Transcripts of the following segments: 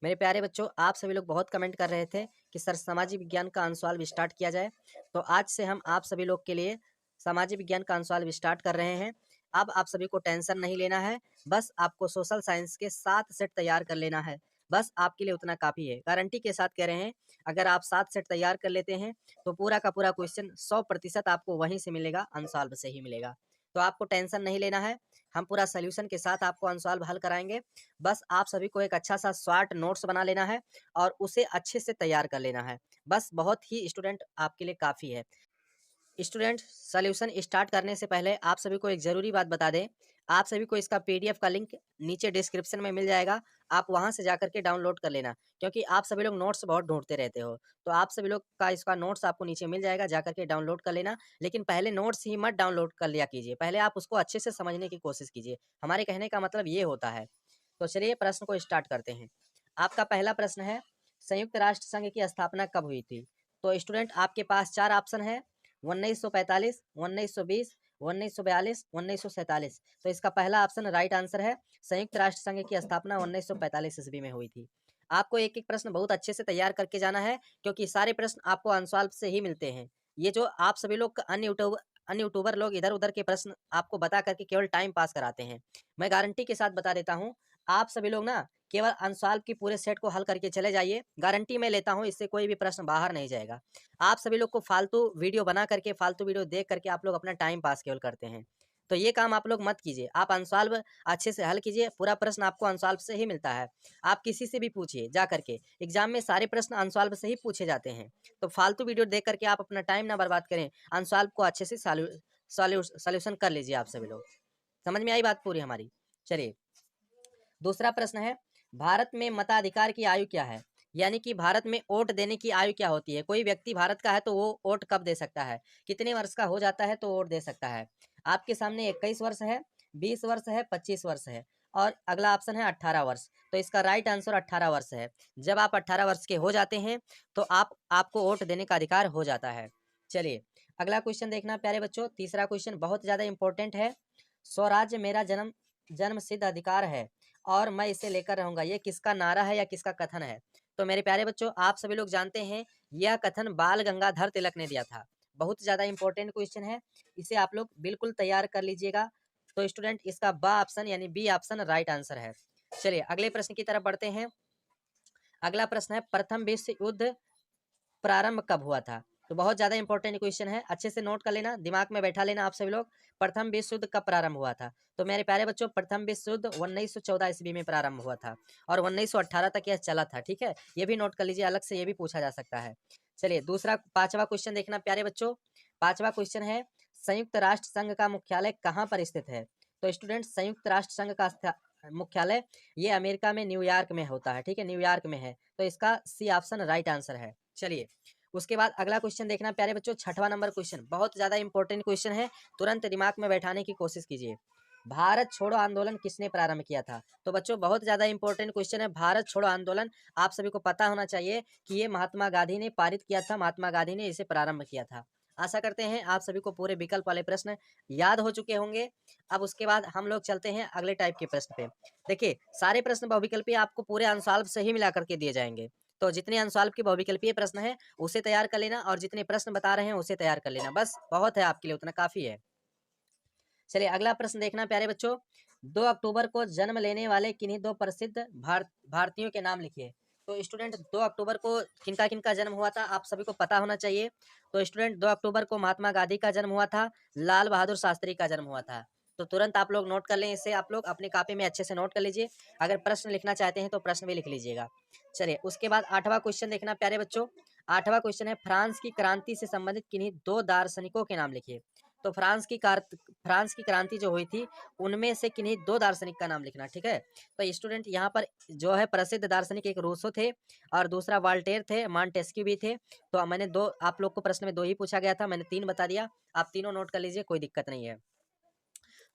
मेरे प्यारे बच्चों, आप सभी लोग बहुत कमेंट कर रहे थे कि सर सामाजिक विज्ञान का आंसवाल्व स्टार्ट किया जाए। तो आज से हम आप सभी लोग के लिए सामाजिक विज्ञान का आंसवाल्व स्टार्ट कर रहे हैं। अब आप सभी को टेंशन नहीं लेना है, बस आपको सोशल साइंस के 7 सेट तैयार कर लेना है। बस आपके लिए उतना काफ़ी है। गारंटी के साथ कह रहे हैं, अगर आप 7 सेट तैयार कर लेते हैं तो पूरा का पूरा क्वेश्चन 100% आपको वहीं से मिलेगा, आंसवाल्व से ही मिलेगा। तो आपको टेंशन नहीं लेना है, हम पूरा सॉल्यूशन के साथ आपको आंसवाल्व हल कराएंगे। बस आप सभी को एक अच्छा सा शॉर्ट नोट्स बना लेना है और उसे अच्छे से तैयार कर लेना है। बस बहुत ही स्टूडेंट आपके लिए काफ़ी है। स्टूडेंट, सॉल्यूशन स्टार्ट करने से पहले आप सभी को एक ज़रूरी बात बता दें। आप सभी को इसका पीडीएफ का लिंक नीचे डिस्क्रिप्शन में मिल जाएगा। आप वहां से जाकर के डाउनलोड कर लेना, क्योंकि आप सभी लोग नोट्स बहुत ढूंढते रहते हो। तो आप सभी लोग का इसका नोट्स आपको नीचे मिल जाएगा, जाकर के डाउनलोड कर लेना। लेकिन पहले नोट्स ही मत डाउनलोड कर लिया कीजिए, पहले आप उसको अच्छे से समझने की कोशिश कीजिए। हमारे कहने का मतलब ये होता है। तो चलिए प्रश्न को स्टार्ट करते हैं। आपका पहला प्रश्न है, संयुक्त राष्ट्र संघ की स्थापना कब हुई थी? तो स्टूडेंट, आपके पास 4 ऑप्शन है, 1945, 1920, 1942, 1947। तो इसका पहला ऑप्शन राइट आंसर है। संयुक्त राष्ट्र संघ की स्थापना 1945 ईस्वी में हुई थी। आपको एक एक प्रश्न बहुत अच्छे से तैयार करके जाना है, क्योंकि सारे प्रश्न आपको आंसवाल्व से ही मिलते हैं। ये जो आप सभी लोग अन्य यूट्यूबर लोग इधर उधर के प्रश्न आपको बता करके केवल टाइम पास कराते हैं, मैं गारंटी के साथ बता देता हूँ, आप सभी लोग ना केवल अनसॉल्व की पूरे सेट को हल करके चले जाइए। गारंटी मैं लेता हूँ, इससे कोई भी प्रश्न बाहर नहीं जाएगा। आप सभी लोग को फालतू वीडियो बना करके, फालतू वीडियो देख करके आप लोग अपना टाइम पास केवल करते हैं। तो ये काम आप लोग मत कीजिए। आप अनसॉल्व अच्छे से हल कीजिए, पूरा प्रश्न आपको अनसॉल्व से ही मिलता है। आप किसी से भी पूछिए जा करके, एग्जाम में सारे प्रश्न अनसॉल्व से ही पूछे जाते हैं। तो फालतू वीडियो देख करके आप अपना टाइम ना बर्बाद करें, अनसॉल्व को अच्छे से सॉल्यूशन कर लीजिए। आप सभी लोग समझ में आई बात पूरी हमारी? चलिए, दूसरा प्रश्न है, भारत में मताधिकार की आयु क्या है? यानी कि भारत में वोट देने की आयु क्या होती है? कोई व्यक्ति भारत का है तो वो वोट कब दे सकता है? कितने वर्ष का हो जाता है तो वोट दे सकता है? आपके सामने 21 वर्ष है, 20 वर्ष है, 25 वर्ष है और अगला ऑप्शन है 18 वर्ष। तो इसका राइट आंसर 18 वर्ष है। जब आप 18 वर्ष के हो जाते हैं तो आपको वोट देने का अधिकार हो जाता है। चलिए, अगला क्वेश्चन देखना प्यारे बच्चों। तीसरा क्वेश्चन बहुत ज़्यादा इंपॉर्टेंट है। स्वराज्य मेरा जन्म सिद्ध अधिकार है और मैं इसे लेकर रहूंगा, ये किसका नारा है या किसका कथन है? तो मेरे प्यारे बच्चों, आप सभी लोग जानते हैं, यह कथन बाल गंगाधर तिलक ने दिया था। बहुत ज़्यादा इंपॉर्टेंट क्वेश्चन है, इसे आप लोग बिल्कुल तैयार कर लीजिएगा। तो स्टूडेंट, इसका बा ऑप्शन यानी बी ऑप्शन राइट आंसर है। चलिए अगले प्रश्न की तरफ बढ़ते हैं। अगला प्रश्न है, प्रथम विश्व युद्ध प्रारंभ कब हुआ था? तो बहुत ज़्यादा इंपॉर्टेंट क्वेश्चन है, अच्छे से नोट कर लेना, दिमाग में बैठा लेना आप सभी लोग। प्रथम विश्व युद्ध कब प्रारंभ हुआ था? तो मेरे प्यारे बच्चों, प्रथम विश्व युद्ध 1914 ईस्वी में प्रारंभ हुआ था और 1918 तक यह चला था। ठीक है, ये भी नोट कर लीजिए, अलग से ये भी पूछा जा सकता है। चलिए दूसरा, पांचवा क्वेश्चन देखना प्यारे बच्चों। पांचवा क्वेश्चन है, संयुक्त राष्ट्र संघ का मुख्यालय कहाँ पर स्थित है? तो स्टूडेंट, संयुक्त राष्ट्र संघ का मुख्यालय ये अमेरिका में न्यूयॉर्क में होता है। ठीक है, न्यूयॉर्क में है। तो इसका सी ऑप्शन राइट आंसर है। चलिए, उसके बाद अगला क्वेश्चन देखना प्यारे बच्चों, छठवां नंबर क्वेश्चन, बहुत ज्यादा इंपॉर्टेंट क्वेश्चन है, तुरंत दिमाग में बैठाने की कोशिश कीजिए। भारत छोड़ो आंदोलन किसने प्रारंभ किया था? तो बच्चों, बहुत ज्यादा इंपॉर्टेंट क्वेश्चन है, भारत छोड़ो आंदोलन। आप सभी को पता होना चाहिए कि ये महात्मा गांधी ने पारित किया था, महात्मा गांधी ने इसे प्रारंभ किया था। आशा करते हैं आप सभी को पूरे विकल्प वाले प्रश्न याद हो चुके होंगे। अब उसके बाद हम लोग चलते हैं अगले टाइप के प्रश्न पे। देखिए, सारे प्रश्न बहुविकल्पीय आपको पूरे आंसर से ही मिला करके दिए जाएंगे। तो जितने अनसॉल्व के बहुविकल्पीय प्रश्न हैं उसे तैयार कर लेना, और जितने प्रश्न बता रहे हैं उसे तैयार कर लेना। बस बहुत है आपके लिए, उतना काफी है। चलिए अगला प्रश्न देखना प्यारे बच्चों, 2 अक्टूबर को जन्म लेने वाले किन्हीं दो प्रसिद्ध भारतीयों के नाम लिखिए। तो स्टूडेंट, 2 अक्टूबर को किनका किनका जन्म हुआ था आप सभी को पता होना चाहिए। तो स्टूडेंट, 2 अक्टूबर को महात्मा गांधी का जन्म हुआ था, लाल बहादुर शास्त्री का जन्म हुआ था। तो तुरंत आप लोग नोट कर लें, इसे आप लोग अपनी कॉपी में अच्छे से नोट कर लीजिए। अगर प्रश्न लिखना चाहते हैं तो प्रश्न भी लिख लीजिएगा। चलिए उसके बाद आठवां क्वेश्चन देखना प्यारे बच्चों। आठवां क्वेश्चन है, फ्रांस की क्रांति से संबंधित किन्हीं दो दार्शनिकों के नाम लिखिए। तो फ्रांस की क्रांति जो हुई थी उनमें से किन्हीं दो दार्शनिक का नाम लिखना। ठीक है, तो स्टूडेंट यहाँ पर जो है प्रसिद्ध दार्शनिक, एक रूसो थे और दूसरा वाल्टेर थे, मॉन्टेस्क्यू भी थे। तो मैंने दो, आप लोग को प्रश्न में दो ही पूछा गया था, मैंने तीन बता दिया, आप तीनों नोट कर लीजिए, कोई दिक्कत नहीं है।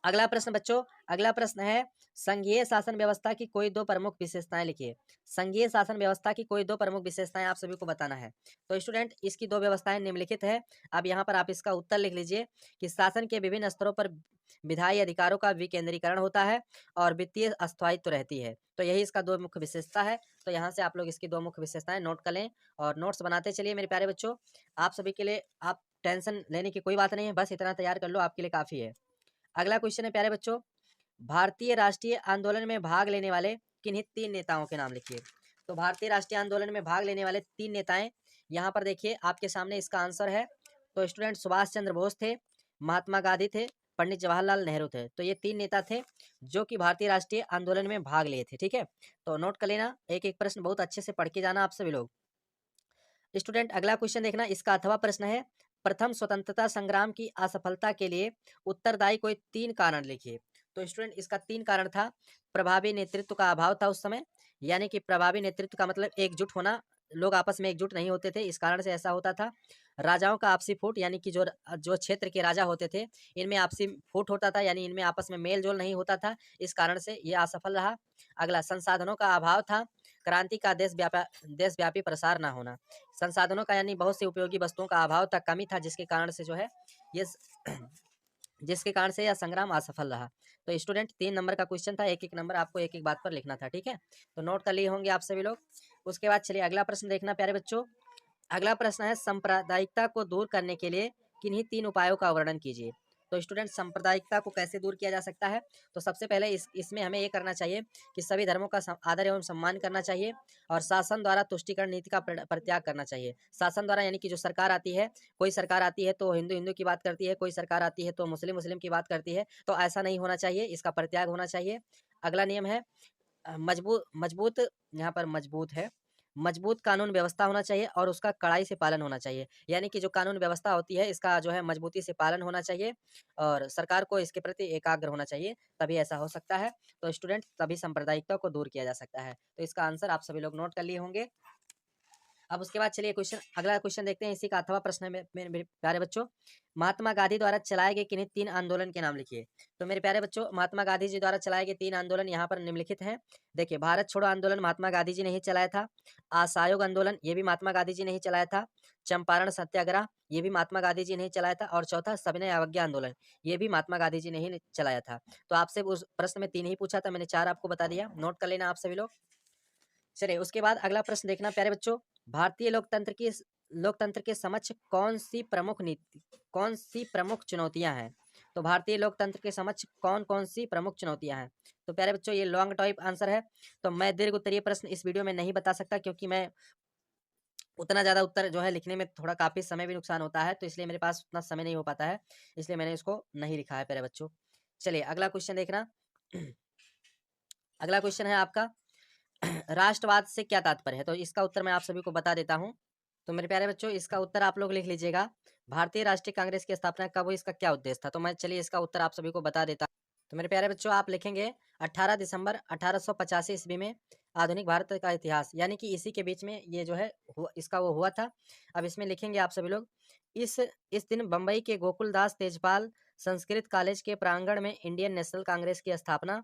अगला प्रश्न बच्चों, अगला प्रश्न है संघीय शासन व्यवस्था की कोई दो प्रमुख विशेषताएं लिखिए। संघीय शासन व्यवस्था की कोई दो प्रमुख विशेषताएं आप सभी को बताना है। तो स्टूडेंट इसकी दो व्यवस्थाएं निम्नलिखित है। अब यहाँ पर आप इसका उत्तर लिख लीजिए कि शासन के विभिन्न स्तरों पर विधायी अधिकारों का विकेंद्रीकरण होता है और वित्तीय अस्थायित्व रहती है। तो यही इसका दो मुख्य विशेषता है। तो यहाँ से आप लोग इसकी दो मुख्य विशेषताएं नोट कर लें और नोट्स बनाते चलिए मेरे प्यारे बच्चों। आप सभी के लिए आप टेंशन लेने की कोई बात नहीं है, बस इतना तैयार कर लो, आपके लिए काफ़ी है। अगला क्वेश्चन है प्यारे बच्चों, भारतीय राष्ट्रीय आंदोलन में भाग लेने वाले किन्हीं तीन नेताओं के नाम लिखिए। तो भारतीय राष्ट्रीय आंदोलन में भाग लेने वाले तीन नेताएं यहाँ पर देखिए आपके सामने इसका आंसर है। तो स्टूडेंट सुभाष चंद्र बोस थे, महात्मा गांधी थे, पंडित जवाहरलाल नेहरू थे। तो ये तीन नेता थे जो कि भारतीय राष्ट्रीय आंदोलन में भाग लिए थे। ठीक है, तो नोट कर लेना, एक एक प्रश्न बहुत अच्छे से पढ़ के जाना आप सभी लोग। स्टूडेंट अगला क्वेश्चन देखना, इसका अथवा प्रश्न है प्रथम स्वतंत्रता संग्राम की असफलता के लिए उत्तरदायी कोई तीन कारण लिखिए। तो स्टूडेंट इसका तीन कारण था। प्रभावी नेतृत्व का अभाव था उस समय, यानी कि प्रभावी नेतृत्व का मतलब एकजुट होना, लोग आपस में एकजुट नहीं होते थे, इस कारण से ऐसा होता था। राजाओं का आपसी फूट, यानी कि जो जो क्षेत्र के राजा होते थे इनमें आपसी फूट होता था, यानी इनमें आपस में मेल जोल नहीं होता था, इस कारण से ये असफल रहा। अगला संसाधनों का अभाव था, क्रांति का देशव्यापी प्रसार ना होना। संसाधनों का यानी बहुत सी उपयोगी वस्तुओं का अभाव तक कमी था, जिसके कारण से जो है ये जिसके कारण से यह संग्राम असफल रहा। तो स्टूडेंट 3 नंबर का क्वेश्चन था, एक एक नंबर आपको एक एक बात पर लिखना था। ठीक है, तो नोट कर लिए होंगे आप सभी लोग। उसके बाद चलिए अगला प्रश्न देखना प्यारे बच्चों। अगला प्रश्न है सांप्रदायिकता को दूर करने के लिए किन्हीं तीन उपायों का वर्णन कीजिए। तो स्टूडेंट सांप्रदायिकता को कैसे दूर किया जा सकता है? तो सबसे पहले इसमें हमें ये करना चाहिए कि सभी धर्मों का आदर एवं सम्मान करना चाहिए और शासन द्वारा तुष्टिकरण नीति का परित्याग करना चाहिए। शासन द्वारा यानी कि जो सरकार आती है, कोई सरकार आती है तो हिंदू हिंदू की बात करती है, कोई सरकार आती है तो मुस्लिम मुस्लिम की बात करती है, तो ऐसा नहीं होना चाहिए, इसका परित्याग होना चाहिए। अगला नियम है मजबूत मजबूत यहाँ पर मजबूत है, मजबूत कानून व्यवस्था होना चाहिए और उसका कड़ाई से पालन होना चाहिए। यानी कि जो कानून व्यवस्था होती है इसका जो है मजबूती से पालन होना चाहिए और सरकार को इसके प्रति एकाग्र होना चाहिए, तभी ऐसा हो सकता है। तो स्टूडेंट तभी सांप्रदायिकता को दूर किया जा सकता है। तो इसका आंसर आप सभी लोग नोट कर लिए होंगे। अब उसके बाद चलिए क्वेश्चन, अगला क्वेश्चन देखते हैं, इसी का अथवा प्रश्न है मेरे प्यारे बच्चों। महात्मा गांधी द्वारा चलाए गए किन्हीं तीन आंदोलन के नाम लिखिए। तो मेरे प्यारे बच्चों महात्मा गांधी जी द्वारा चलाए गए तीन आंदोलन यहाँ पर निम्नलिखित हैं। देखिए, भारत छोड़ो आंदोलन महात्मा गांधी जी ने ही चलाया था। असहयोग आंदोलन ये भी महात्मा गांधी जी ने ही चलाया था। चंपारण सत्याग्रह ये भी महात्मा गांधी जी ने ही चलाया था और चौथा सविनय अवज्ञा आंदोलन ये भी महात्मा गांधी जी ने ही चलाया था। तो आपसे उस प्रश्न में तीन ही पूछा था, मैंने चार आपको बता दिया, नोट कर लेना आप सभी लोग। चलिए उसके बाद अगला प्रश्न देखना प्यारे बच्चों, भारतीय लोकतंत्र के समक्ष कौन सी प्रमुख चुनौतियां हैं? तो भारतीय लोकतंत्र के समक्ष कौन कौन सी प्रमुख चुनौतियां हैं? तो प्यारे बच्चों ये लॉन्ग टाइप आंसर है, तो मैं दीर्घ उत्तरीय प्रश्न इस वीडियो में नहीं बता सकता, क्योंकि मैं उतना ज़्यादा उत्तर जो है लिखने में थोड़ा काफ़ी समय भी नुकसान होता है, तो इसलिए मेरे पास उतना समय नहीं हो पाता है, इसलिए मैंने इसको नहीं लिखा है प्यारे बच्चों। चलिए अगला क्वेश्चन देखना। अगला क्वेश्चन है आपका राष्ट्रवाद से क्या तात्पर्य है? तो इसका उत्तर मैं आप सभी को बता देता हूँ। तो मेरे प्यारे बच्चों इसका उत्तर आप लोग लिख लीजिएगा, भारतीय राष्ट्रीय कांग्रेस की स्थापना कब हुई, इसका क्या उद्देश्य था? तो मैं चलिए इसका उत्तर आप सभी को बता देता हूँ। तो मेरे प्यारे बच्चों आप लिखेंगे 18 दिसंबर 1885 ईस्वी में आधुनिक भारत का इतिहास, यानी कि इसी के बीच में ये जो है इसका वो हुआ था। अब इसमें लिखेंगे आप सभी लोग, इस दिन बम्बई के गोकुलदास तेजपाल संस्कृत कॉलेज के प्रांगण में इंडियन नेशनल कांग्रेस की स्थापना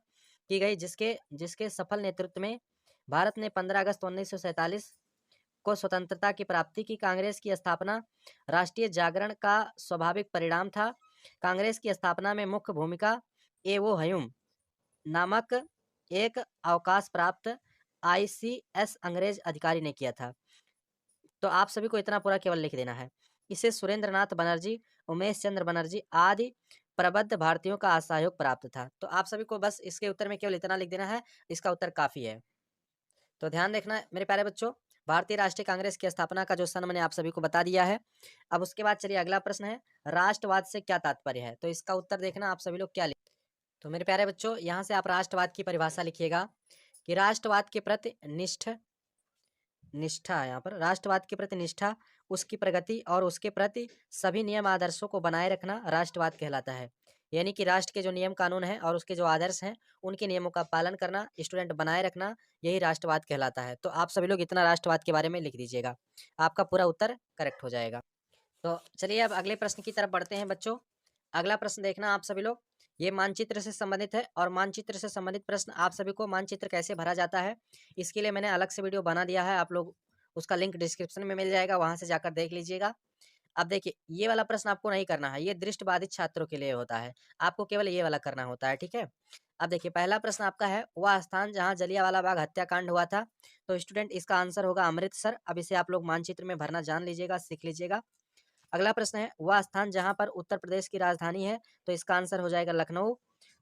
की गई, जिसके जिसके सफल नेतृत्व में भारत ने 15 अगस्त 1947 को स्वतंत्रता की प्राप्ति की। कांग्रेस की स्थापना राष्ट्रीय जागरण का स्वाभाविक परिणाम था। कांग्रेस की स्थापना में मुख्य भूमिका एवो हयूम नामक एक अवकाश प्राप्त आईसीएस अंग्रेज अधिकारी ने किया था। तो आप सभी को इतना पूरा केवल लिख देना है। इसे सुरेंद्र नाथ बनर्जी, उमेश चंद्र बनर्जी आदि प्रबुद्ध भारतीयों का असहयोग प्राप्त था। तो आप सभी को बस इसके उत्तर में केवल इतना लिख देना है, इसका उत्तर काफी है। तो ध्यान देखना मेरे प्यारे बच्चों, भारतीय राष्ट्रीय कांग्रेस की स्थापना का जो सन मैंने आप सभी को बता दिया है। अब उसके बाद चलिए अगला प्रश्न है, राष्ट्रवाद से क्या तात्पर्य है? तो इसका उत्तर देखना आप सभी लोग क्या लिख। तो मेरे प्यारे बच्चों यहाँ से आप राष्ट्रवाद की परिभाषा लिखिएगा कि राष्ट्रवाद के प्रति निष्ठा है। यहाँ पर राष्ट्रवाद के प्रति निष्ठा, उसकी प्रगति और उसके प्रति सभी नियम आदर्शों को बनाए रखना राष्ट्रवाद कहलाता है। यानी कि राष्ट्र के जो नियम कानून हैं और उसके जो आदर्श हैं उनके नियमों का पालन करना, स्टूडेंट बनाए रखना, यही राष्ट्रवाद कहलाता है। तो आप सभी लोग इतना राष्ट्रवाद के बारे में लिख दीजिएगा, आपका पूरा उत्तर करेक्ट हो जाएगा। तो चलिए अब अगले प्रश्न की तरफ बढ़ते हैं बच्चों। अगला प्रश्न देखना आप सभी लोग ये मानचित्र से संबंधित है और मानचित्र से संबंधित प्रश्न आप सभी को मानचित्र कैसे भरा जाता है इसके लिए मैंने अलग से वीडियो बना दिया है, आप लोग उसका लिंक डिस्क्रिप्शन में मिल जाएगा, वहां से जाकर देख लीजिएगा। अब देखिए ये वाला प्रश्न आपको नहीं करना है, ये दृष्टिबाधित छात्रों के लिए होता है, आपको केवल ये वाला करना होता है, ठीक है। अब देखिए पहला प्रश्न आपका है, वह स्थान जहाँ जलियांवाला बाग हत्याकांड हुआ था, तो स्टूडेंट इसका आंसर होगा अमृतसर। अब इसे आप लोग मानचित्र में भरना जान लीजिएगा, सीख लीजिएगा। अगला प्रश्न है, वह स्थान जहाँ पर उत्तर प्रदेश की राजधानी है, तो इसका आंसर हो जाएगा लखनऊ।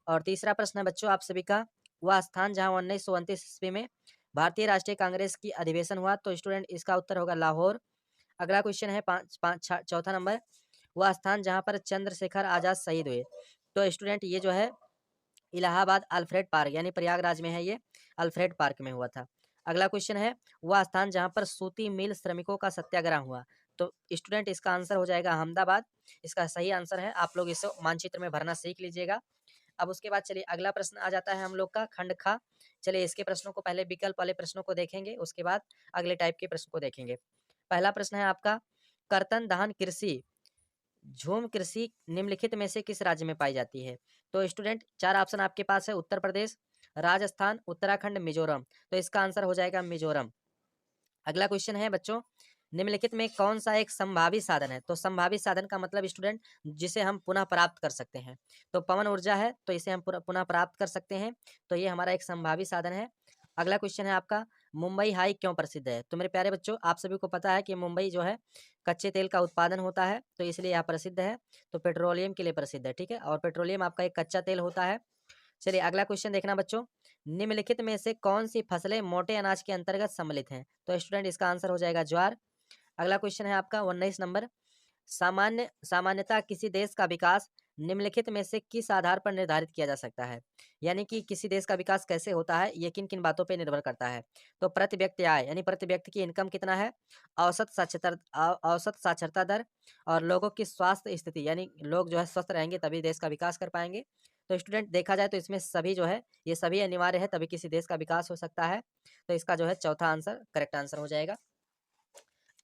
और तीसरा प्रश्न है बच्चों आप सभी का, वह स्थान जहाँ 1929 ईस्वी में भारतीय राष्ट्रीय कांग्रेस की अधिवेशन हुआ, तो स्टूडेंट इसका उत्तर होगा लाहौर। अगला क्वेश्चन है चौथा नंबर, वह स्थान जहाँ पर चंद्रशेखर आजाद शहीद हुए, तो स्टूडेंट ये जो है इलाहाबाद अल्फ्रेड पार्क यानी प्रयागराज में है, ये अल्फ्रेड पार्क में हुआ था। अगला क्वेश्चन है, वह स्थान जहाँ पर सूती मिल श्रमिकों का सत्याग्रह हुआ, तो स्टूडेंट इसका आंसर हो जाएगा अहमदाबाद। इसका सही आंसर है, आप लोग इसे मानचित्र में भरना सीख लीजिएगा। अब उसके बाद चलिए अगला प्रश्न आ जाता है हम लोग का खंड खा। चलिए इसके प्रश्नों को पहले विकल्प वाले प्रश्नों को देखेंगे, उसके बाद अगले टाइप के प्रश्न को देखेंगे। पहला प्रश्न है आपका, कर्तन दहन कृषि झूम कृषि निम्नलिखित में से किस राज्य में पाई जाती है, तो स्टूडेंट चार ऑप्शन आपके पास है, उत्तर प्रदेश, राजस्थान, उत्तराखंड, मिजोरम, तो इसका आंसर हो जाएगा मिजोरम। अगला क्वेश्चन है बच्चों, निम्नलिखित में कौन सा एक संभावित साधन है, तो संभावित साधन का मतलब स्टूडेंट जिसे हम पुनः प्राप्त कर सकते हैं, तो पवन ऊर्जा है, तो इसे हम पुनः प्राप्त कर सकते हैं, तो ये हमारा एक संभावित साधन है। अगला क्वेश्चन है आपका, मुंबई हाई क्यों प्रसिद्ध है, तो मेरे प्यारे बच्चों आप सभी को पता है कि मुंबई जो है कच्चे तेल का उत्पादन होता है, तो इसलिए यह प्रसिद्ध है, तो पेट्रोलियम के लिए प्रसिद्ध है, ठीक है, और पेट्रोलियम आपका एक कच्चा तेल होता है। चलिए अगला क्वेश्चन देखना बच्चों, निम्नलिखित में से कौन सी फसलें मोटे अनाज के अंतर्गत सम्मिलित हैं, तो स्टूडेंट इसका आंसर हो जाएगा ज्वार। अगला क्वेश्चन है आपका 19 नंबर, सामान्यतः किसी देश का विकास निम्नलिखित में से किस आधार पर निर्धारित किया जा सकता है, यानी कि किसी देश का विकास कैसे होता है, ये किन किन बातों पर निर्भर करता है, तो प्रति व्यक्ति आय यानी प्रति व्यक्ति की इनकम कितना है, औसत साक्षरता दर, और लोगों की स्वास्थ्य स्थिति यानी लोग जो है स्वस्थ रहेंगे तभी देश का विकास कर पाएंगे। तो स्टूडेंट देखा जाए तो इसमें सभी जो है ये सभी अनिवार्य है, तभी किसी देश का विकास हो सकता है, तो इसका जो है चौथा आंसर करेक्ट आंसर हो जाएगा।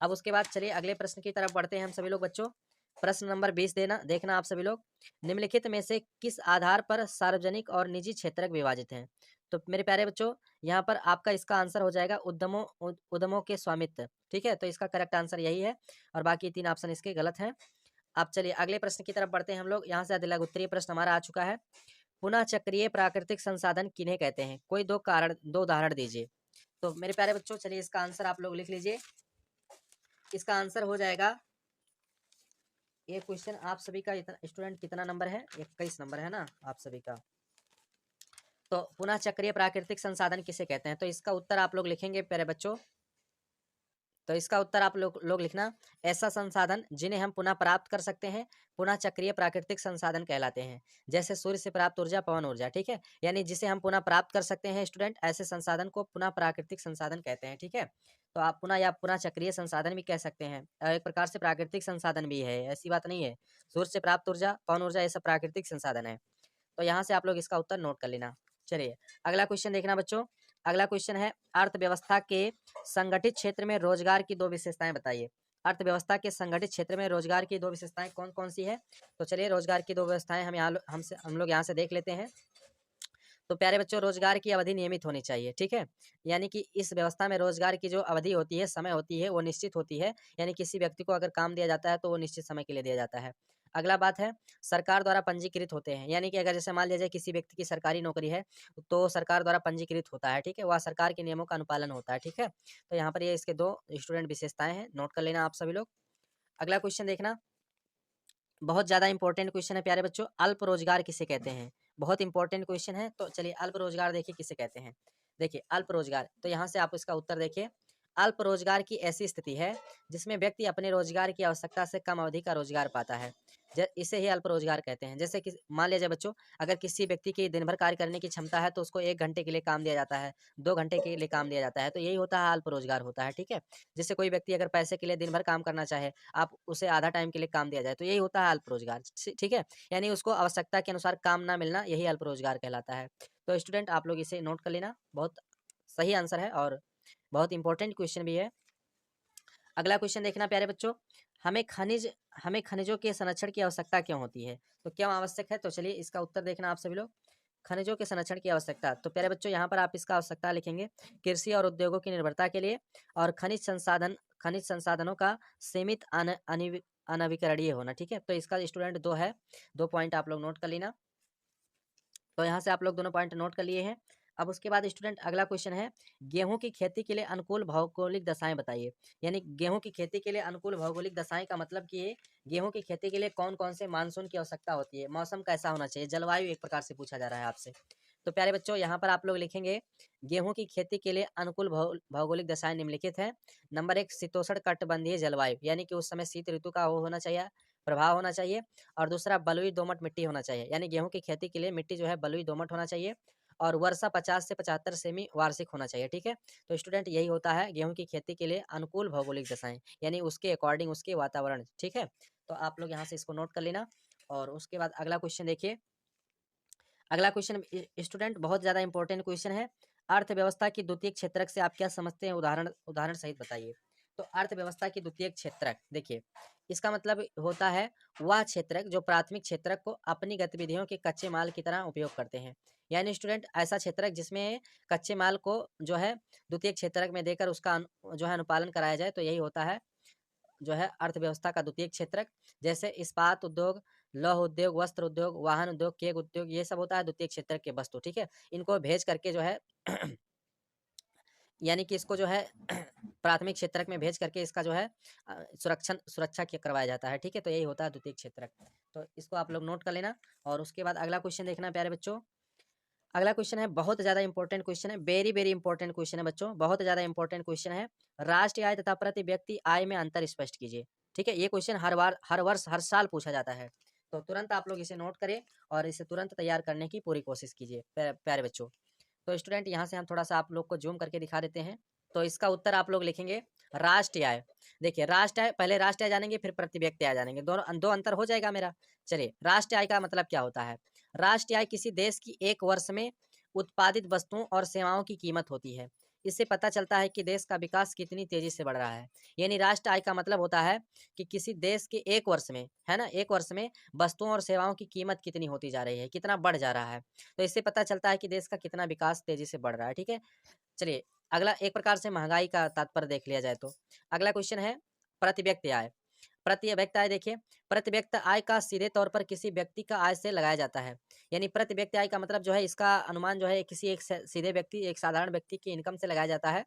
अब उसके बाद चलिए अगले प्रश्न की तरफ बढ़ते हैं हम सभी लोग बच्चों। प्रश्न नंबर 20 देखना आप सभी लोग, निम्नलिखित में से किस आधार पर सार्वजनिक और निजी क्षेत्रक विभाजित हैं, तो मेरे प्यारे बच्चों यहाँ पर आपका इसका आंसर हो जाएगा उद्यमों के स्वामित्व, ठीक है, तो इसका करेक्ट आंसर यही है, और बाकी तीन ऑप्शन इसके गलत हैं। अब चलिए अगले प्रश्न की तरफ बढ़ते हैं हम लोग, यहाँ से अगला उत्तरीय प्रश्न हमारा आ चुका है, पुनः चक्रीय प्राकृतिक संसाधन किन्हें कहते हैं, कोई दो उदाहरण दीजिए, तो मेरे प्यारे बच्चों चलिए इसका आंसर आप लोग लिख लीजिए। इसका आंसर हो जाएगा, ये क्वेश्चन आप सभी का स्टूडेंट कितना नंबर है, 21 नंबर है ना आप सभी का, तो पुनः चक्रीय प्राकृतिक संसाधन किसे कहते हैं, तो इसका उत्तर आप लोग लिखेंगे प्यारे बच्चों, तो इसका उत्तर आप लोग लिखना, ऐसा संसाधन जिन्हें हम पुनः प्राप्त कर सकते हैं पुनः चक्रीय प्राकृतिक संसाधन कहलाते हैं, जैसे सूर्य से प्राप्त ऊर्जा, पवन ऊर्जा, ठीक है, यानी जिसे हम पुनः प्राप्त कर सकते हैं स्टूडेंट, ऐसे संसाधन को पुनः प्राकृतिक संसाधन कहते हैं, ठीक है। तो आप पुनः या पुनः चक्रीय संसाधन भी कह सकते हैं, एक प्रकार से प्राकृतिक संसाधन भी है, ऐसी बात नहीं है, सूर्य से प्राप्त ऊर्जा, पवन ऊर्जा ये सब प्राकृतिक संसाधन है, तो यहाँ से आप लोग इसका उत्तर नोट कर लेना। चलिए अगला क्वेश्चन देखना बच्चों, अगला क्वेश्चन है, अर्थव्यवस्था के संगठित क्षेत्र में रोजगार की दो विशेषताएं बताइए, अर्थव्यवस्था के संगठित क्षेत्र में रोजगार की दो विशेषताएं कौन कौन सी है, तो चलिए रोजगार की दो व्यवस्थाएं हम लोग यहाँ से देख लेते हैं। तो प्यारे बच्चों रोजगार की अवधि नियमित होनी चाहिए, ठीक है, यानी कि इस व्यवस्था में रोजगार की जो अवधि होती है, समय होती है, वो निश्चित होती है, यानी किसी व्यक्ति को अगर काम दिया जाता है तो वो निश्चित समय के लिए दिया जाता है। अगला बात है, सरकार द्वारा पंजीकृत होते हैं, यानी कि अगर जैसे मान लिया जाए किसी व्यक्ति की सरकारी नौकरी है तो सरकार द्वारा पंजीकृत होता है, ठीक है, वह सरकार के नियमों का अनुपालन होता है, ठीक है, तो यहाँ पर ये इसके दो स्टूडेंट विशेषताएं हैं, नोट कर लेना आप सभी लोग। अगला क्वेश्चन देखना, बहुत ज़्यादा इंपॉर्टेंट क्वेश्चन है प्यारे बच्चों, अल्प रोजगार किसे कहते हैं, बहुत इंपॉर्टेंट क्वेश्चन है, तो चलिए अल्प रोजगार देखिए किसे कहते हैं। देखिए अल्प रोजगार, तो यहाँ से आप इसका उत्तर देखिए, अल्प रोजगार की ऐसी स्थिति है जिसमें व्यक्ति अपने रोजगार की आवश्यकता से कम अवधि का रोजगार पाता है, इसे ही अल्प रोजगार कहते हैं। जैसे कि मान लीजिए बच्चों, अगर किसी व्यक्ति की दिन भर कार्य करने की क्षमता है तो उसको 1 घंटे के लिए काम दिया जाता है, 2 घंटे के लिए काम दिया जाता है, तो यही होता है अल्प रोजगार होता है, ठीक है। जैसे कोई व्यक्ति अगर पैसे के लिए दिन भर काम करना चाहे, आप उसे आधा टाइम के लिए काम दिया जाए, तो यही होता है अल्प रोजगार, ठीक है, यानी उसको आवश्यकता के अनुसार काम ना मिलना, यही अल्प रोजगार कहलाता है। तो स्टूडेंट आप लोग इसे नोट कर लेना, बहुत सही आंसर है और बहुत इंपॉर्टेंट क्वेश्चन भी है। अगला क्वेश्चन देखना प्यारे बच्चों, हमें खनिजों के संरक्षण की आवश्यकता क्यों होती है? तो क्यों आवश्यक है? तो चलिए इसका उत्तर देखना आप सभी लोग। खनिजों के संरक्षण की आवश्यकता, तो प्यारे बच्चों यहाँ पर आप इसका आवश्यकता लिखेंगे कृषि और उद्योगों की निर्भरता के लिए, और खनिज संसाधनों का सीमित अनवीकरणीय होना। ठीक है, तो इसका स्टूडेंट 2 है, 2 पॉइंट आप लोग नोट कर लेना। तो यहाँ से आप लोग दोनों पॉइंट नोट कर लिए हैं। अब उसके बाद स्टूडेंट अगला क्वेश्चन है, गेहूं की खेती के लिए अनुकूल भौगोलिक दशाएं बताइए। यानी गेहूं की खेती के लिए अनुकूल भौगोलिक दशाएं का मतलब कि गेहूं की खेती के लिए कौन कौन से मानसून की आवश्यकता होती है, मौसम कैसा होना चाहिए, जलवायु एक प्रकार से पूछा जा रहा है आपसे। तो प्यारे बच्चों यहाँ पर आप लोग लिखेंगे गेहूं की खेती के लिए अनुकूल भौगोलिक दशाएं निम्नलिखित है। नंबर 1, शीतोष्ण कटिबंधीय जलवायु, यानी कि उस समय शीत ऋतु का वो होना चाहिए, प्रभाव होना चाहिए। और दूसरा, बलुई दोमट मिट्टी होना चाहिए, यानी गेहूं की खेती के लिए मिट्टी जो है बलुई दोमट होना चाहिए। और वर्षा 50 से 75 सेमी वार्षिक होना चाहिए। ठीक है, तो स्टूडेंट यही होता है गेहूं की खेती के लिए अनुकूल भौगोलिक दशाएं, यानी उसके अकॉर्डिंग उसके वातावरण। ठीक है, तो आप लोग यहाँ से इसको नोट कर लेना। और उसके बाद अगला क्वेश्चन देखिए। अगला क्वेश्चन स्टूडेंट बहुत ज्यादा इंपॉर्टेंट क्वेश्चन है। अर्थव्यवस्था की द्वितीय क्षेत्रक से आप क्या समझते हैं, उदाहरण उदाहरण सहित बताइए। तो अर्थव्यवस्था की द्वितीय क्षेत्रक, देखिए इसका मतलब होता है वह क्षेत्रक जो प्राथमिक क्षेत्रक को अपनी गतिविधियों के कच्चे माल की तरह उपयोग करते हैं। यानी स्टूडेंट ऐसा क्षेत्रक जिसमें कच्चे माल को जो है द्वितीय क्षेत्रक में देकर उसका जो है अनुपालन कराया जाए, तो यही होता है जो है अर्थव्यवस्था का द्वितीय क्षेत्रक। जैसे इस्पात उद्योग, लौह उद्योग, वस्त्र उद्योग, वाहन उद्योग, केक उद्योग, ये सब होता है द्वितीय क्षेत्रक के वस्तु। ठीक है, इनको भेज करके जो है यानी कि इसको जो है प्राथमिक क्षेत्रक में भेज करके इसका जो है सुरक्षा करवाया जाता है। ठीक है, तो यही होता है द्वितीय क्षेत्रक। तो इसको आप लोग नोट कर लेना। और उसके बाद अगला क्वेश्चन देखना प्यारे बच्चों। अगला क्वेश्चन है बहुत ज्यादा इंपॉर्टेंट क्वेश्चन है, वेरी वेरी इंपॉर्टेंट क्वेश्चन है बच्चों, बहुत ज्यादा इंपॉर्टेंट क्वेश्चन है। राष्ट्रीय आय तथा प्रति व्यक्ति आय में अंतर स्पष्ट कीजिए। ठीक है, ये क्वेश्चन हर वर्ष हर साल पूछा जाता है। तो तुरंत आप लोग इसे नोट करें और इसे तुरंत तैयार करने की पूरी कोशिश कीजिए प्यारे बच्चों। तो स्टूडेंट यहाँ से हम थोड़ा सा आप लोग को जूम करके दिखा देते हैं। तो इसका उत्तर आप लोग लिखेंगे राष्ट्रीय आय। देखिए राष्ट्रीय आय, पहले राष्ट्रीय आय जानेंगे फिर प्रति व्यक्ति आय जानेंगे, दोनों दो अंतर हो जाएगा मेरा। चलिए, राष्ट्रीय आय का मतलब क्या होता है। राष्ट्रीय आय किसी देश की एक वर्ष में उत्पादित वस्तुओं और सेवाओं की कीमत होती है। इससे पता चलता है कि देश का विकास कितनी तेजी से बढ़ रहा है। यानी राष्ट्रीय आय का मतलब होता है कि किसी देश के एक वर्ष में, है ना, एक वर्ष में वस्तुओं और सेवाओं की कीमत कितनी होती जा रही है, कितना बढ़ जा रहा है। तो इससे पता चलता है कि देश का कितना विकास तेजी से बढ़ रहा है। ठीक है, चलिए अगला एक प्रकार से महंगाई का तात्पर्य देख लिया जाए तो अगला क्वेश्चन है प्रति व्यक्ति आय। प्रति व्यक्ति आय, देखिए प्रति व्यक्ति आय का सीधे तौर पर किसी व्यक्ति का आय से लगाया जाता है। यानी प्रति व्यक्ति आय का मतलब जो है इसका अनुमान जो है किसी एक सीधे व्यक्ति, एक साधारण व्यक्ति की इनकम से लगाया जाता है।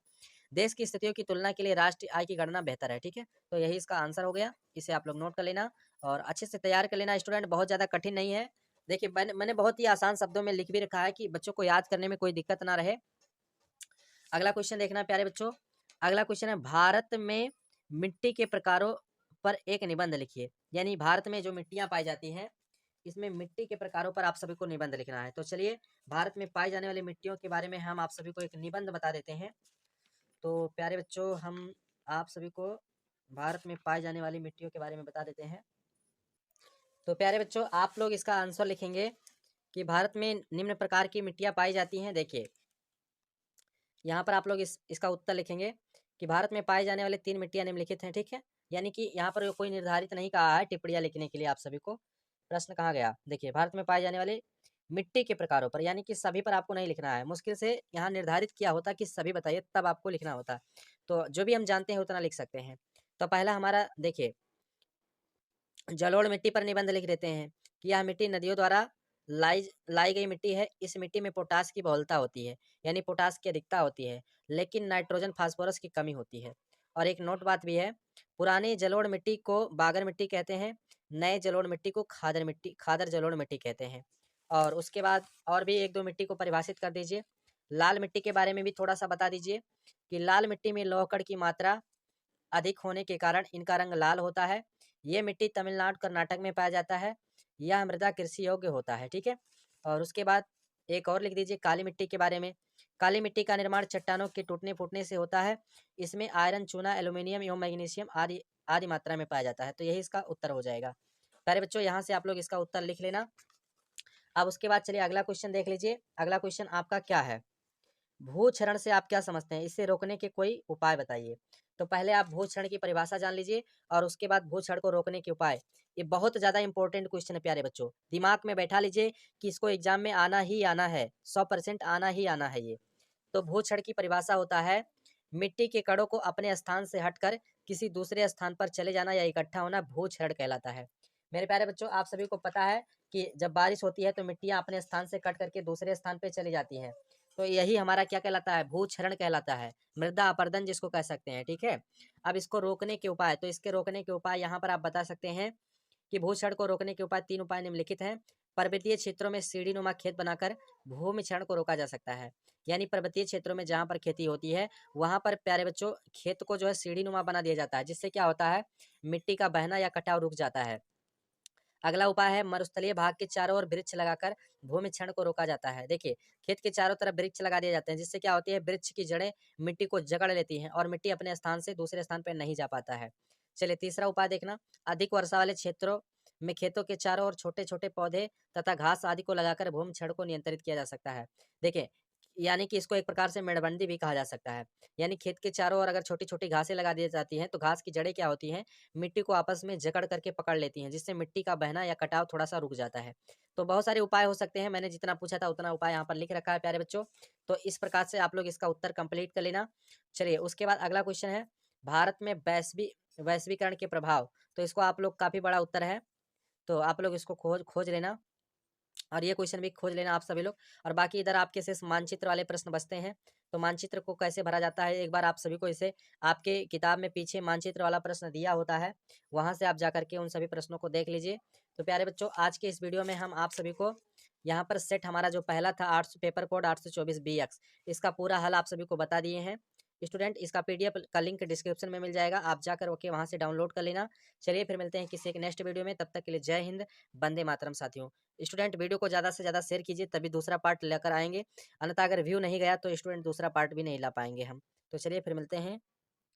देश की स्थितियों की तुलना के लिए राष्ट्रीय आय की गणना बेहतर है। ठीक है, तो यही इसका आंसर हो गया, इसे आप लोग नोट कर लेना और अच्छे से तैयार कर लेना स्टूडेंट, बहुत ज़्यादा कठिन नहीं है। देखिए मैंने बहुत ही आसान शब्दों में लिख भी रखा है कि बच्चों को याद करने में कोई दिक्कत ना रहे। अगला क्वेश्चन देखना प्यारे बच्चों। अगला क्वेश्चन है भारत में मिट्टी के प्रकारों पर एक निबंध लिखिए। यानी भारत में जो मिट्टियां पाई जाती हैं, इसमें मिट्टी के प्रकारों पर आप सभी को निबंध लिखना है। तो चलिए भारत में पाई जाने वाली मिट्टियों के बारे में हम आप सभी को एक निबंध बता देते हैं। तो प्यारे बच्चों हम आप सभी को भारत में पाई जाने वाली मिट्टियों के बारे में बता देते हैं। तो प्यारे बच्चों आप लोग इसका आंसर लिखेंगे कि भारत में निम्न प्रकार की मिट्टियां पाई जाती हैं। देखिए यहाँ पर आप लोग इसका उत्तर लिखेंगे कि भारत में पाए जाने वाले 3 मिट्टियां निम्नलिखित हैं। ठीक है, यानी कि यहाँ पर कोई निर्धारित नहीं कहा है टिप्पणियां लिखने के लिए, आप सभी को प्रश्न कहा गया। देखिए भारत में पाए जाने वाले मिट्टी के प्रकारों पर, यानी कि सभी पर आपको नहीं लिखना है, मुश्किल से यहाँ निर्धारित किया होता कि सभी बताइए तब आपको लिखना होता। तो जो भी हम जानते हैं उतना लिख सकते हैं। तो पहला हमारा देखिए जलोढ़ मिट्टी पर निबंध लिख देते हैं कि यह मिट्टी नदियों द्वारा लाई लाई गई मिट्टी है। इस मिट्टी में पोटास की बहुलता होती है, यानी पोटास की अधिकता होती है, लेकिन नाइट्रोजन फास्फोरस की कमी होती है। और एक नोट बात भी है, पुरानी जलोढ़ मिट्टी को बागर मिट्टी कहते हैं, नए जलोढ़ मिट्टी को खादर जलोढ़ मिट्टी कहते हैं। और उसके बाद और भी एक दो मिट्टी को परिभाषित कर दीजिए। लाल मिट्टी के बारे में भी थोड़ा सा बता दीजिए कि लाल मिट्टी में लौह कण की मात्रा अधिक होने के कारण इनका रंग लाल होता है। ये मिट्टी तमिलनाडु कर्नाटक में पाया जाता है। यह मृदा कृषि योग्य होता है। ठीक है, और उसके बाद एक और लिख दीजिए काली मिट्टी के बारे में। काली मिट्टी का निर्माण चट्टानों के टूटने फूटने से होता है। इसमें आयरन, चूना, एल्यूमिनियम एवं मैग्नीशियम आदि आदि मात्रा में पाया जाता है। तो यही इसका उत्तर हो जाएगा। प्यारे बच्चों यहाँ से आप लोग इसका उत्तर लिख लेना। अब उसके बाद चलिए अगला क्वेश्चन देख लीजिए। अगला क्वेश्चन आपका क्या है, भूक्षरण से आप क्या समझते हैं? इसे रोकने के कोई उपाय बताइए। तो पहले आप भूक्षरण की परिभाषा जान लीजिए और उसके बाद भूक्षरण को रोकने के उपाय। ये बहुत ज़्यादा इंपॉर्टेंट क्वेश्चन है प्यारे बच्चों। दिमाग में बैठा लीजिए कि इसको एग्जाम में आना ही आना है, 100% आना ही आना है ये। तो भूक्षण की परिभाषा होता है मिट्टी के कणों को अपने स्थान से हटकर किसी दूसरे स्थान पर चले जाना या इकट्ठा होना भूक्षरण कहलाता है। मेरे प्यारे बच्चों, आप सभी को पता है कि जब बारिश होती है तो मिट्टियां अपने स्थान से कट करके दूसरे स्थान पे चली जाती हैं। तो यही हमारा क्या कहलाता है? भूक्षरण कहलाता है, मृदा अपरदन जिसको कह सकते हैं। ठीक है, अब इसको रोकने के उपाय, तो इसके रोकने के उपाय यहाँ पर आप बता सकते हैं कि भूक्षरण को रोकने के उपाय 3 उपाय निम्नलिखित हैं। पर्वतीय क्षेत्रों में सीढ़ीनुमा खेत बनाकर भूमि क्षरण को रोका जा सकता है। यानी पर्वतीय क्षेत्रों में जहाँ पर खेती होती है वहाँ पर प्यारे बच्चों खेत को जो है सीढ़ीनुमा बना दिया जाता है, जिससे क्या होता है? मिट्टी का बहना या कटाव रुक जाता है। अगला उपाय है मरुस्थलीय भाग के चारों ओर वृक्ष लगाकर भूमि क्षरण को रोका जाता है। देखिए, खेत के चारों तरफ वृक्ष लगा दिए जाते हैं, जिससे क्या होती है? वृक्ष की जड़ें मिट्टी को जकड़ लेती हैं और मिट्टी अपने स्थान से दूसरे स्थान पर नहीं जा पाता है। चलिए तीसरा उपाय देखना, अधिक वर्षा वाले क्षेत्रों में खेतों के चारों ओर छोटे छोटे पौधे तथा घास आदि को लगाकर भूमि क्षरण को नियंत्रित किया जा सकता है। देखिए, यानी कि इसको एक प्रकार से मेड़बंदी भी कहा जा सकता है। यानी खेत के चारों ओर अगर छोटी छोटी घासें लगा दी जाती हैं तो घास की जड़ें क्या होती हैं? मिट्टी को आपस में जकड़ करके पकड़ लेती हैं, जिससे मिट्टी का बहना या कटाव थोड़ा सा रुक जाता है। तो बहुत सारे उपाय हो सकते हैं, मैंने जितना पूछा था उतना उपाय यहाँ पर लिख रखा है प्यारे बच्चों। तो इस प्रकार से आप लोग इसका उत्तर कंप्लीट कर लेना। चलिए उसके बाद अगला क्वेश्चन है भारत में वैश्वीकरण के प्रभाव। तो इसको आप लोग काफी बड़ा उत्तर है, तो आप लोग इसको खोज खोज लेना और ये क्वेश्चन भी खोज लेना आप सभी लोग। और बाकी इधर आपके शेष मानचित्र वाले प्रश्न बचते हैं। तो मानचित्र को कैसे भरा जाता है एक बार आप सभी को इसे आपके किताब में पीछे मानचित्र वाला प्रश्न दिया होता है, वहां से आप जा करके उन सभी प्रश्नों को देख लीजिए। तो प्यारे बच्चों, आज के इस वीडियो में हम आप सभी को यहाँ पर सेट हमारा जो पहला था 800 पेपर कोड 824 BX, इसका पूरा हल आप सभी को बता दिए हैं। स्टूडेंट, इसका PDF का लिंक डिस्क्रिप्शन में मिल जाएगा, आप जाकर ओके वहाँ से डाउनलोड कर लेना। चलिए फिर मिलते हैं किसी एक नेक्स्ट वीडियो में, तब तक के लिए जय हिंद, वंदे मातरम साथियों। स्टूडेंट, वीडियो को ज़्यादा से ज़्यादा शेयर कीजिए, तभी दूसरा पार्ट लेकर आएंगे, अन्यथा अगर व्यू नहीं गया तो स्टूडेंट दूसरा पार्ट भी नहीं ला पाएंगे हम। तो चलिए फिर मिलते हैं।